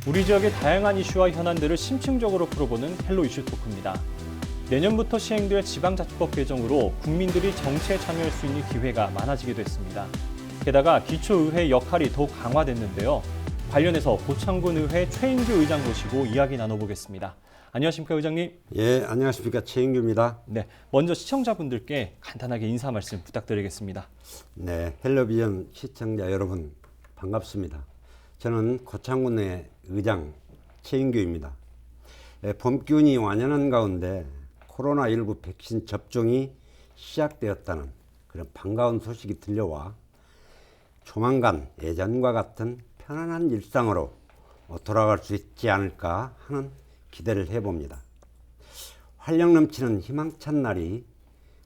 우리 지역의 다양한 이슈와 현안들을 심층적으로 풀어보는 헬로 이슈 토크입니다. 내년부터 시행될 지방자치법 개정으로 국민들이 정치에 참여할 수 있는 기회가 많아지게 됐습니다. 게다가 기초의회 역할이 더욱 강화됐는데요. 관련해서 고창군 의회 최인규 의장 모시고 이야기 나눠보겠습니다. 안녕하십니까, 의장님? 예, 안녕하십니까, 최인규입니다. 네, 먼저 시청자분들께 간단하게 인사 말씀 부탁드리겠습니다. 네, 헬로비전 시청자 여러분 반갑습니다. 저는 고창군의 의장 최인규입니다. 봄 기운이 완연한 가운데 코로나19 백신 접종이 시작되었다는 그런 반가운 소식이 들려와 조만간 예전과 같은 편안한 일상으로 돌아갈 수 있지 않을까 하는 기대를 해봅니다. 활력 넘치는 희망찬 날이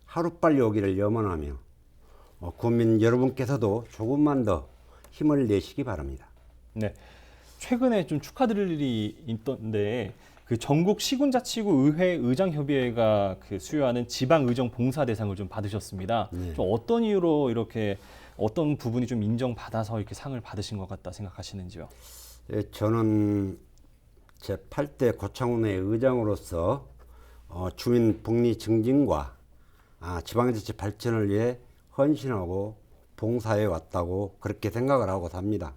하루빨리 오기를 염원하며 국민 여러분께서도 조금만 더 힘을 내시기 바랍니다. 네, 최근에 좀 축하드릴 일이 있던데 그 전국 시군자치구 의회 의장협의회가 그 수여하는 지방의정 봉사 대상을 좀 받으셨습니다. 네. 좀 어떤 이유로 이렇게 어떤 부분이 좀 인정받아서 이렇게 상을 받으신 것 같다 생각하시는지요? 예, 저는 제8대 고창군의 의장으로서 주민 복리 증진과 지방자치 발전을 위해 헌신하고 봉사해 왔다고 그렇게 생각을 하고 삽니다.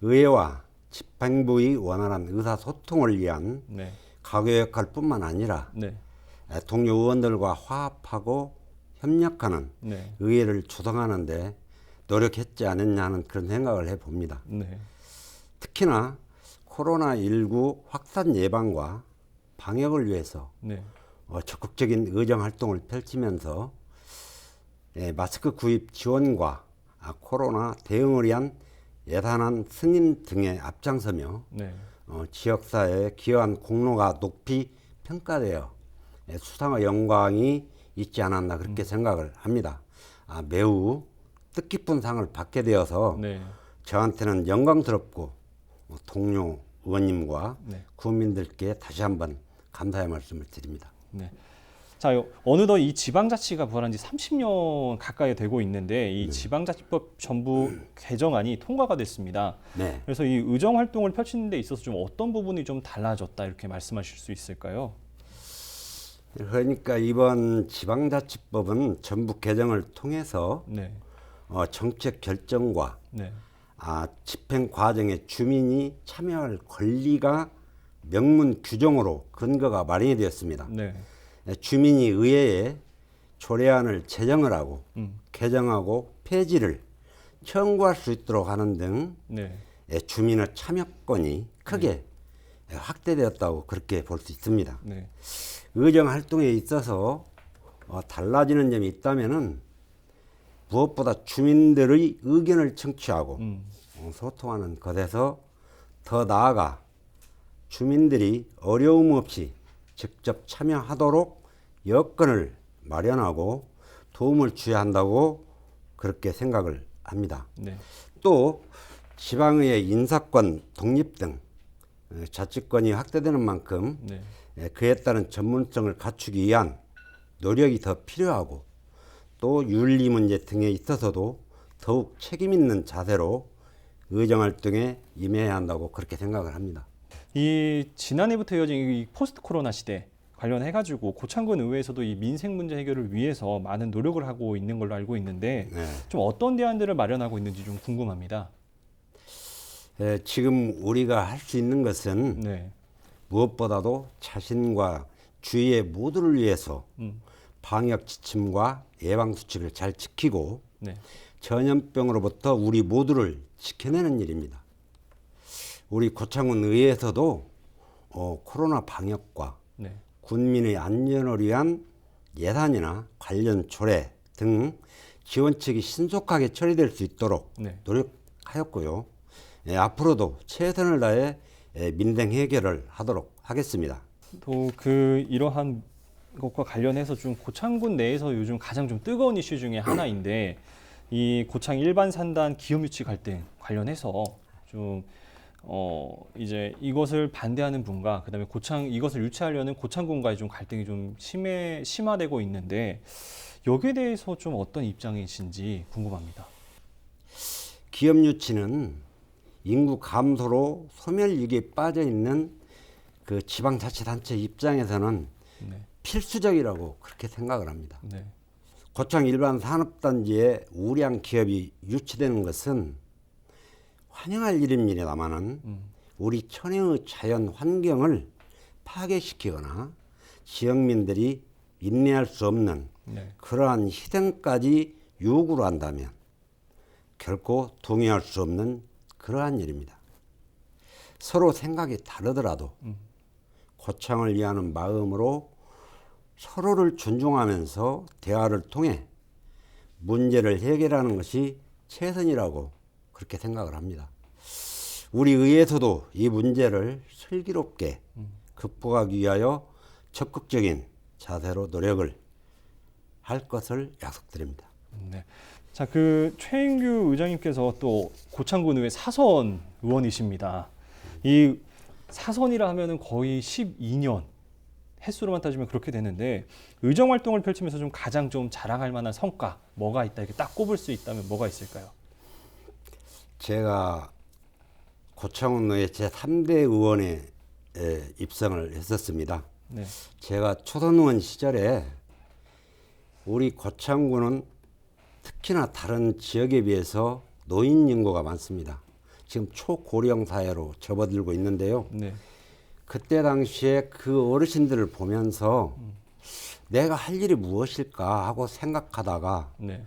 의회와 집행부의 원활한 의사소통을 위한 네. 가교 역할뿐만 아니라 네. 동료 의원들과 화합하고 협력하는 네. 의회를 조성하는 데 노력했지 않았냐는 그런 생각을 해봅니다. 네. 특히나 코로나19 확산 예방과 방역을 위해서 네. 적극적인 의정 활동을 펼치면서 마스크 구입 지원과 코로나 대응을 위한 예산안 승인 등에 앞장서며 네. 지역사회에 기여한 공로가 높이 평가되어 수상의 영광이 있지 않았나 그렇게 생각을 합니다. 매우 뜻깊은 상을 받게 되어서 네. 저한테는 영광스럽고 동료 의원님과 네. 국민들께 다시 한번 감사의 말씀을 드립니다. 네. 자, 어느덧 이 지방자치가 부활한 지 30년 가까이 되고 있는데 이 지방자치법 전부 개정안이 통과가 됐습니다. 네. 그래서 이 의정 활동을 펼치는 데 있어서 좀 어떤 부분이 좀 달라졌다 이렇게 말씀하실 수 있을까요? 그러니까 이번 지방자치법은 전부 개정을 통해서 네. 정책 결정과 네. 집행 과정에 주민이 참여할 권리가 명문 규정으로 근거가 마련이 되었습니다. 네. 주민이 의회에 조례안을 제정을 하고 개정하고 폐지를 청구할 수 있도록 하는 등 네. 주민의 참여권이 크게 확대되었다고 그렇게 볼 수 있습니다. 네. 의정 활동에 있어서 달라지는 점이 있다면은 무엇보다 주민들의 의견을 청취하고 소통하는 것에서 더 나아가 주민들이 어려움 없이 직접 참여하도록 여건을 마련하고 도움을 줘야 한다고 그렇게 생각을 합니다. 네. 또 지방의회 인사권 독립 등 자치권이 확대되는 만큼 네. 그에 따른 전문성을 갖추기 위한 노력이 더 필요하고 또 윤리 문제 등에 있어서도 더욱 책임 있는 자세로 의정활동에 임해야 한다고 그렇게 생각을 합니다. 이 지난해부터 이어진 이 포스트 코로나 시대 관련해가지고 고창군 의회에서도 이 민생 문제 해결을 위해서 많은 노력을 하고 있는 걸로 알고 있는데 네. 좀 어떤 대안들을 마련하고 있는지 좀 궁금합니다. 지금 우리가 할 수 있는 것은 네. 무엇보다도 자신과 주위의 모두를 위해서 방역 지침과 예방 수칙을 잘 지키고 네. 전염병으로부터 우리 모두를 지켜내는 일입니다. 우리 고창군 의회에서도 코로나 방역과 네. 군민의 안전을 위한 예산이나 관련 조례 등 지원책이 신속하게 처리될 수 있도록 네. 노력하였고요. 앞으로도 최선을 다해 민생 해결을 하도록 하겠습니다. 또 그 이러한 것과 관련해서 좀 고창군 내에서 요즘 가장 좀 뜨거운 이슈 중에 하나인데 이 고창 일반 산단 기업 유치 갈등 관련해서 좀 이제 이것을 반대하는 분과 그다음에 이것을 유치하려는 고창군과의 좀 갈등이 좀 심화되고 있는데 여기에 대해서 좀 어떤 입장이신지 궁금합니다. 기업 유치는 인구 감소로 소멸 위기에 빠져 있는 그 지방자치단체 입장에서는 네. 필수적이라고 그렇게 생각을 합니다. 네. 고창 일반 산업단지에 우량 기업이 유치되는 것은 환영할 일입니다만은 우리 천혜의 자연 환경을 파괴시키거나 지역민들이 인내할 수 없는 네. 그러한 희생까지 요구를 한다면 결코 동의할 수 없는 그러한 일입니다. 서로 생각이 다르더라도 고창을 위하는 마음으로 서로를 존중하면서 대화를 통해 문제를 해결하는 것이 최선이라고 그렇게 생각을 합니다. 우리 의회에서도 이 문제를 슬기롭게 극복하기 위하여 적극적인 자세로 노력을 할 것을 약속드립니다. 네. 자, 그 최인규 의장님께서 또 고창군 의회 사선 의원이십니다. 이 사선이라 하면은 거의 12년 횟수로만 따지면 그렇게 되는데 의정 활동을 펼치면서 좀 가장 좀 자랑할 만한 성과 뭐가 있다 이렇게 딱 꼽을 수 있다면 뭐가 있을까요? 제가 고창군 의회 제3대 의원에 입성을 했었습니다. 네. 제가 초선 의원 시절에 우리 고창군은 특히나 다른 지역에 비해서 노인 인구가 많습니다. 지금 초고령 사회로 접어들고 있는데요. 네. 그때 당시에 그 어르신들을 보면서 내가 할 일이 무엇일까 하고 생각하다가 네.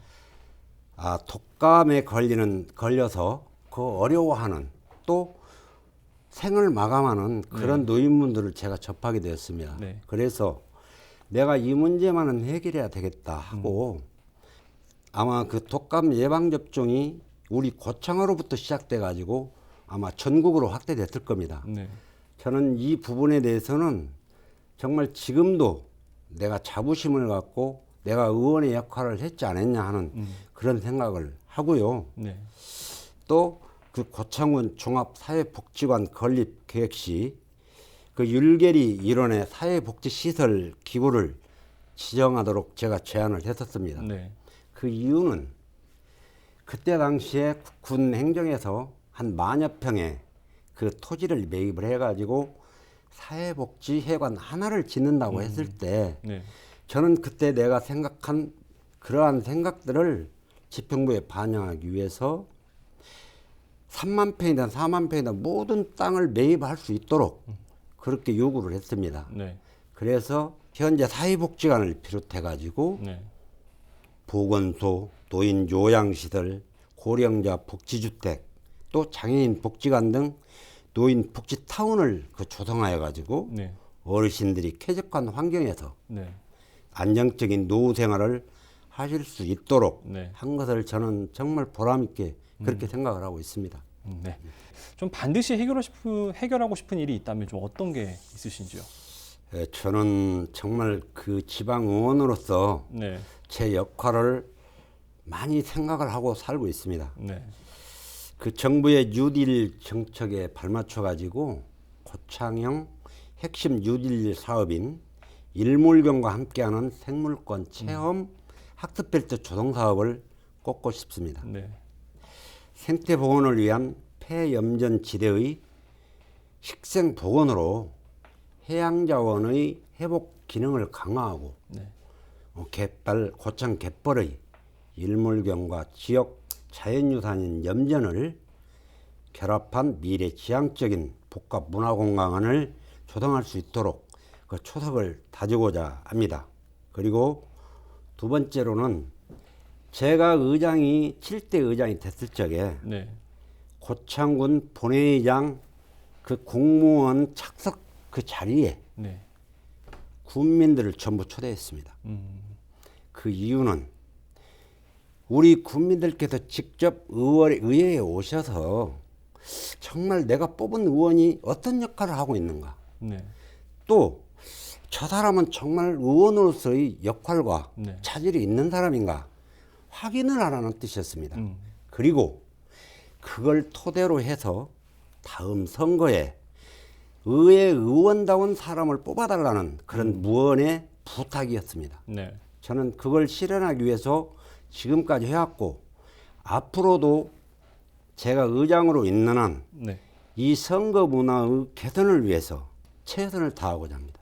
독감에 걸려서 그 어려워하는 또 생을 마감하는 그런 노인분들을 제가 접하게 되었습니다. 네. 그래서 내가 이 문제만은 해결해야 되겠다 하고 아마 그 독감 예방접종이 우리 고창으로부터 시작돼 가지고 아마 전국으로 확대됐을 겁니다. 네. 저는 이 부분에 대해서는 정말 지금도 내가 자부심을 갖고 내가 의원의 역할을 했지 않았냐 하는 그런 생각을 하고요. 네. 또 그 고창군 종합사회복지관 건립 계획 시 그 율계리 일원의 사회복지시설 기구를 지정하도록 제가 제안을 했었습니다. 네. 그 이유는 그때 당시에 군 행정에서 한 10,000여 평의 그 토지를 매입을 해가지고 사회복지회관 하나를 짓는다고 했을 때 네. 저는 그때 내가 생각한 그러한 생각들을 지평부에 반영하기 위해서 3만 평이든 4만 평이든 모든 땅을 매입할 수 있도록 그렇게 요구를 했습니다. 네. 그래서 현재 사회복지관을 비롯해 가지고 네. 보건소, 노인 요양시설, 고령자 복지주택, 또 장애인 복지관 등 노인 복지타운을 조성하여 가지고 네. 어르신들이 쾌적한 환경에서 네. 안정적인 노후 생활을 하실 수 있도록 네. 한 것을 저는 정말 보람 있게 그렇게 생각을 하고 있습니다. 네. 좀 반드시 해결하고 싶은 일이 있다면 좀 어떤 게 있으신지요? 저는 정말 그 지방 의원으로서 네. 제 역할을 많이 생각을 하고 살고 있습니다. 네. 그 정부의 뉴딜 정책에 발맞춰 가지고 고창형 핵심 뉴딜 사업인 일몰경과 함께하는 생물권 체험 학습벨트 조성 사업을 꼽고 싶습니다. 네. 생태 복원을 위한 폐염전 지대의 식생 복원으로 해양 자원의 회복 기능을 강화하고 네. 고창 갯벌의 일몰경과 지역 자연유산인 염전을 결합한 미래 지향적인 복합 문화공간을 조성할 수 있도록 그 초석을 다지고자 합니다. 그리고 두 번째로는 제가 7대 의장이 됐을 적에 네. 고창군 본회의장 그 공무원 착석 그 자리에 네. 군민들을 전부 초대했습니다. 그 이유는 우리 국민들께서 직접 의회에 오셔서 정말 내가 뽑은 의원이 어떤 역할을 하고 있는가, 네. 또 저 사람은 정말 의원으로서의 역할과 네. 차질이 있는 사람인가 확인을 하라는 뜻이었습니다. 그리고 그걸 토대로 해서 다음 선거에 의회 의원다운 사람을 뽑아달라는 그런 무언의 부탁이었습니다. 네. 저는 그걸 실현하기 위해서 지금까지 해왔고 앞으로도 제가 의장으로 있는 한 네. 이 선거 문화의 개선을 위해서 최선을 다하고자 합니다.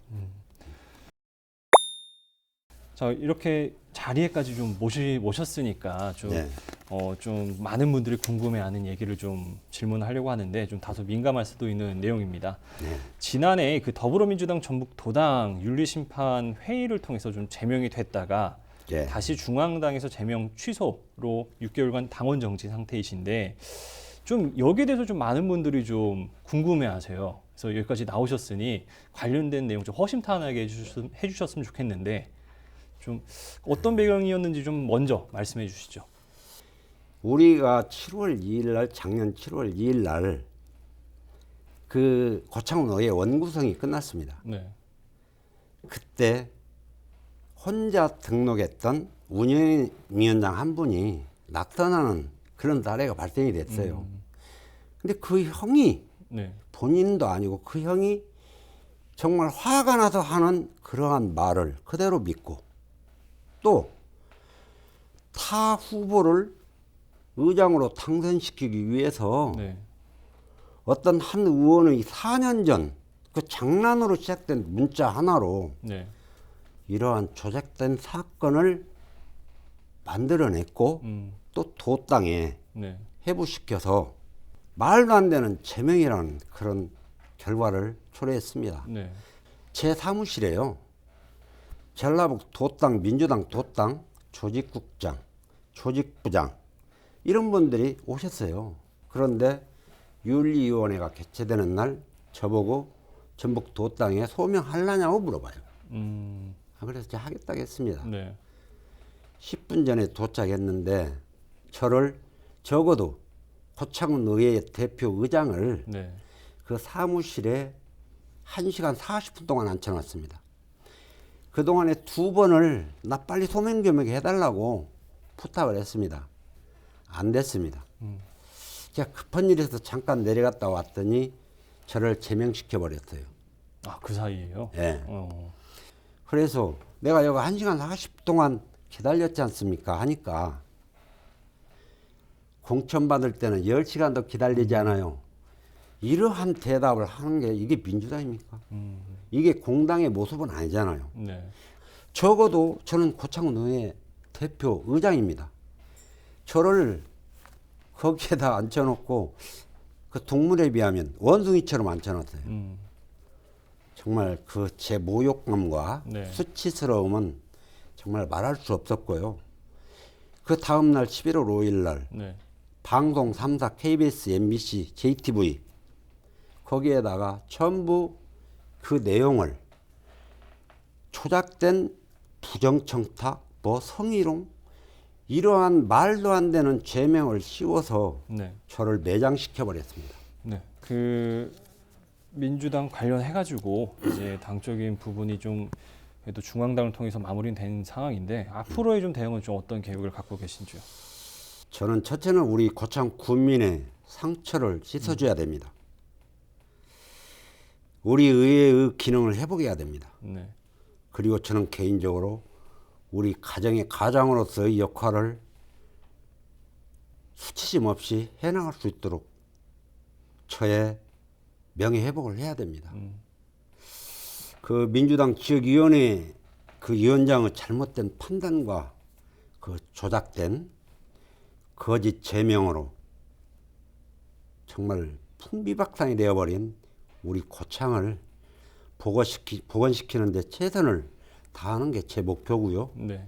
자, 이렇게 자리에까지 좀 모셨으니까 좀, 네. 좀 많은 분들이 궁금해하는 얘기를 좀 질문하려고 하는데 좀 다소 민감할 수도 있는 내용입니다. 네. 지난해 그 더불어민주당 전북도당 윤리심판 회의를 통해서 좀 제명이 됐다가 네. 다시 중앙당에서 제명 취소로 6개월간 당원 정지 상태이신데 좀 여기에 대해서 좀 많은 분들이 좀 궁금해하세요. 그래서 여기까지 나오셨으니 관련된 내용 좀 허심탄회하게 해주셨으면 좋겠는데 좀 어떤 배경이었는지 좀 먼저 말씀해 주시죠. 우리가 7월 2일 날 작년 7월 2일 날 그 고창원 의회 원구성이 끝났습니다. 네. 그때 혼자 등록했던 운영위원장 한 분이 낙선하는 그런 사례가 발생이 됐어요. 근데 그 형이 네. 본인도 아니고 그 형이 정말 화가 나서 하는 그러한 말을 그대로 믿고 또 타 후보를 의장으로 당선시키기 위해서 네. 어떤 한 의원의 4년 전 그 장난으로 시작된 문자 하나로 네. 이러한 조작된 사건을 만들어냈고 또 도당에 네. 회부시켜서 말도 안 되는 제명이라는 그런 결과를 초래했습니다. 네. 제 사무실에요. 전라북 도당, 민주당 도당, 조직국장, 조직부장 이런 분들이 오셨어요. 그런데 윤리위원회가 개최되는 날 저보고 전북 도당에 소명하려냐고 물어봐요. 그래서 제가 하겠다고 했습니다. 네. 10분 전에 도착했는데 저를 적어도 고창원 의회 대표 의장을 네. 그 사무실에 1시간 40분 동안 앉혀놨습니다. 그동안에 2번을 나 빨리 소명 좀 해달라고 부탁을 했습니다. 안 됐습니다. 제가 급한 일에서 잠깐 내려갔다 왔더니 저를 제명시켜 버렸어요. 아, 그 사이에요? 예. 어. 그래서 내가 여기 1시간 40분 동안 기다렸지 않습니까? 하니까 공천 받을 때는 10시간도 기다리지 않아요. 이러한 대답을 하는 게 이게 민주당입니까? 이게 공당의 모습은 아니잖아요. 네. 적어도 저는 고창원 의회 대표 의장입니다. 저를 거기에다 앉혀놓고 그 동물에 비하면 원숭이처럼 앉혀놨어요. 정말 그 제 모욕감과 네. 수치스러움은 정말 말할 수 없었고요. 그 다음날 11월 5일 날 네. 방송 3사 KBS, MBC, JTV 거기에다가 전부 그 내용을 조작된 부정청탁, 뭐 성희롱 이러한 말도 안 되는 죄명을 씌워서 네. 저를 매장시켜 버렸습니다. 네. 그 민주당 관련해가지고 이제 당적인 부분이 좀 그래도 중앙당을 통해서 마무리된 상황인데 앞으로의 좀 대응은 좀 어떤 계획을 갖고 계신지요? 저는 첫째는 우리 고창 군민의 상처를 씻어줘야 됩니다. 우리 의회의 기능을 회복해야 됩니다. 네. 그리고 저는 개인적으로 우리 가정의 가장으로서의 역할을 수치심 없이 해나갈 수 있도록 저의 명예 회복을 해야 됩니다. 그 민주당 지역위원회 그 위원장의 잘못된 판단과 그 조작된 거짓 제명으로 정말 풍비박산이 되어버린 우리 고창을 복원시키는 데 최선을 다하는 게 제 목표고요. 네.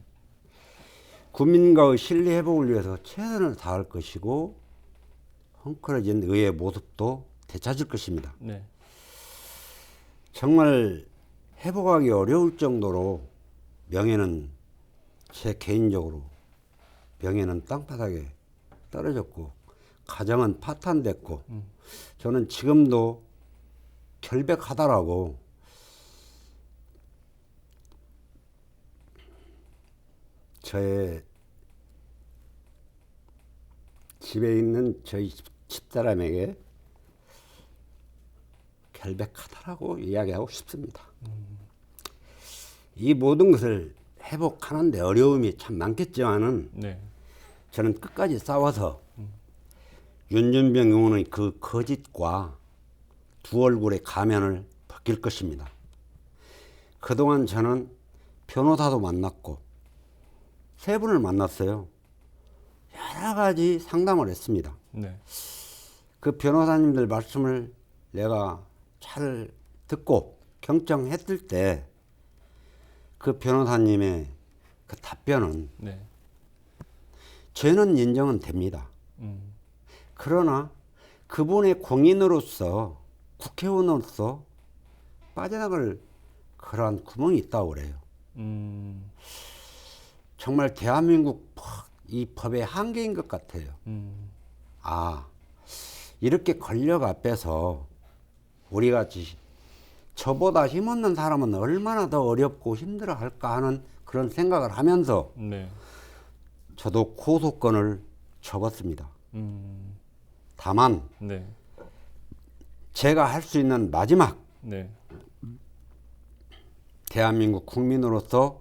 국민과의 신뢰 회복을 위해서 최선을 다할 것이고 헝클어진 의회 모습도 되찾을 것입니다. 네. 정말 회복하기 어려울 정도로 명예는 제 개인적으로 명예는 땅바닥에 떨어졌고 가정은 파탄됐고 저는 지금도 결백하다라고 저의 집에 있는 저희 집사람에게 결백하다라고 이야기하고 싶습니다. 이 모든 것을 회복하는데 어려움이 참 많겠지만은 네. 저는 끝까지 싸워서 윤준병 의원의 그 거짓과 두 얼굴의 가면을 벗길 것입니다. 그동안 저는 변호사도 만났고 3분을 만났어요. 여러 가지 상담을 했습니다. 네. 그 변호사님들 말씀을 내가 잘 듣고 경청했을 때 그 변호사님의 그 답변은 네. 죄는 인정은 됩니다. 그러나 그분의 공인으로서 국회의원으로서 빠져나갈 그러한 구멍이 있다고 그래요. 정말 대한민국 이 법의 한계인 것 같아요. 아, 이렇게 권력 앞에서 우리같이 저보다 힘없는 사람은 얼마나 더 어렵고 힘들어 할까 하는 그런 생각을 하면서 네. 저도 고소권을 접었습니다. 다만 네. 제가 할 수 있는 마지막 네. 대한민국 국민으로서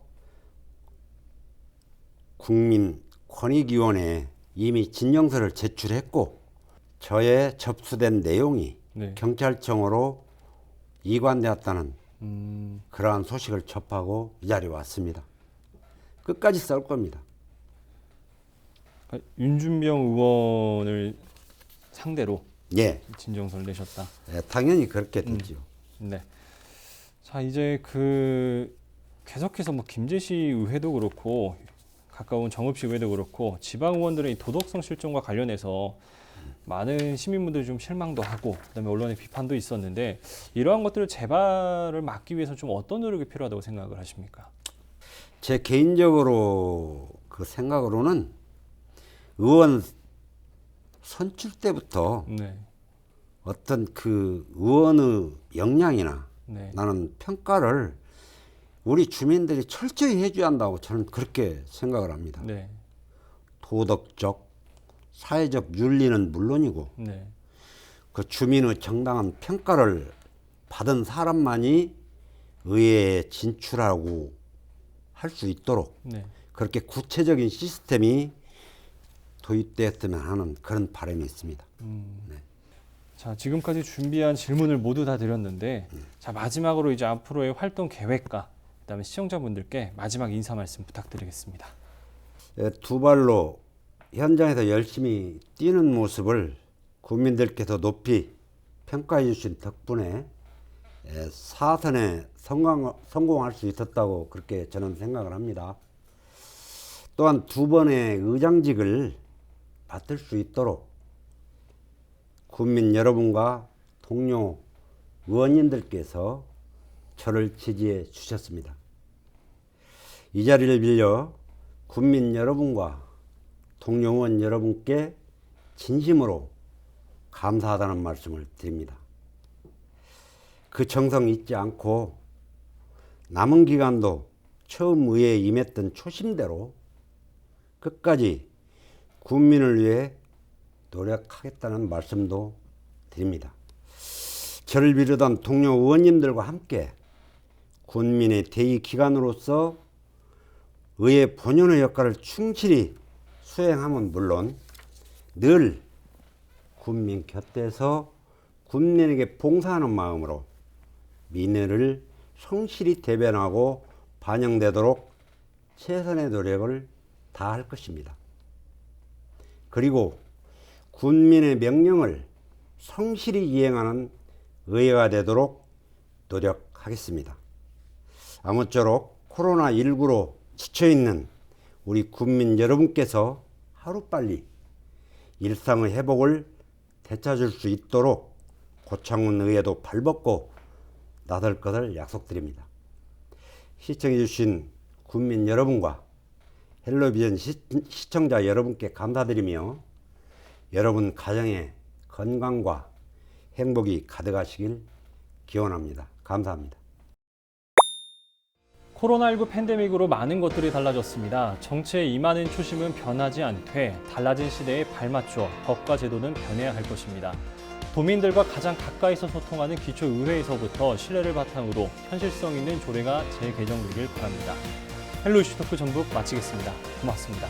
국민권익위원회에 이미 진정서를 제출했고 저의 접수된 내용이 네. 경찰청으로 이관되었다는 그러한 소식을 접하고 이 자리에 왔습니다. 끝까지 싸울 겁니다. 그러니까 윤준병 의원을 상대로 예, 진정서를 내셨다. 예, 당연히 그렇게 되죠. 네. 자, 이제 계속해서 뭐 김제시 의회도 그렇고 가까운 정읍시 의회도 그렇고 지방 의원들의 이 도덕성 실종과 관련해서 많은 시민분들이 좀 실망도 하고 그다음에 언론의 비판도 있었는데 이러한 것들을 재발을 막기 위해서 좀 어떤 노력이 필요하다고 생각을 하십니까? 제 개인적으로 그 생각으로는 의원 선출 때부터 네. 어떤 그 의원의 역량이나 네. 나는 평가를 우리 주민들이 철저히 해줘야 한다고 저는 그렇게 생각을 합니다. 네. 도덕적, 사회적 윤리는 물론이고 네. 그 주민의 정당한 평가를 받은 사람만이 의회에 진출하고 할 수 있도록 네. 그렇게 구체적인 시스템이 도입되었으면 하는 그런 바람이 있습니다. 자, 지금까지 준비한 질문을 모두 다 드렸는데 자, 마지막으로 이제 앞으로의 활동 계획과 그다음에 시청자분들께 마지막 인사 말씀 부탁드리겠습니다. 두 발로 현장에서 열심히 뛰는 모습을 국민들께서 높이 평가해 주신 덕분에 사선에 성공할 수 있었다고 그렇게 저는 생각을 합니다. 또한 2번의 의장직을 맡을 수 있도록 국민 여러분과 동료 의원님들께서 저를 지지해 주셨습니다. 이 자리를 빌려 국민 여러분과 동료 의원 여러분께 진심으로 감사하다는 말씀을 드립니다. 그 정성 잊지 않고 남은 기간도 처음 의회에 임했던 초심대로 끝까지 국민을 위해 노력하겠다는 말씀도 드립니다. 저를 비롯한 동료 의원님들과 함께 국민의 대의 기관으로서 의회 본연의 역할을 충실히 수행함은 물론 늘 국민 곁에서 국민에게 봉사하는 마음으로 민의를 성실히 대변하고 반영되도록 최선의 노력을 다할 것입니다. 그리고 국민의 명령을 성실히 이행하는 의회가 되도록 노력하겠습니다. 아무쪼록 코로나19로 지쳐있는 우리 국민 여러분께서 하루빨리 일상의 회복을 되찾을 수 있도록 고창훈 의회도 발벗고 나설 것을 약속드립니다. 시청해 주신 국민 여러분과 헬로비전 시청자 여러분께 감사드리며 여러분 가정에 건강과 행복이 가득하시길 기원합니다. 감사합니다. 코로나19 팬데믹으로 많은 것들이 달라졌습니다. 정치에 임하는 초심은 변하지 않되 달라진 시대에 발맞춰 법과 제도는 변해야 할 것입니다. 도민들과 가장 가까이서 소통하는 기초의회에서부터 신뢰를 바탕으로 현실성 있는 조례가 재개정되길 바랍니다. 헬로 이슈 토크 전북 마치겠습니다. 고맙습니다.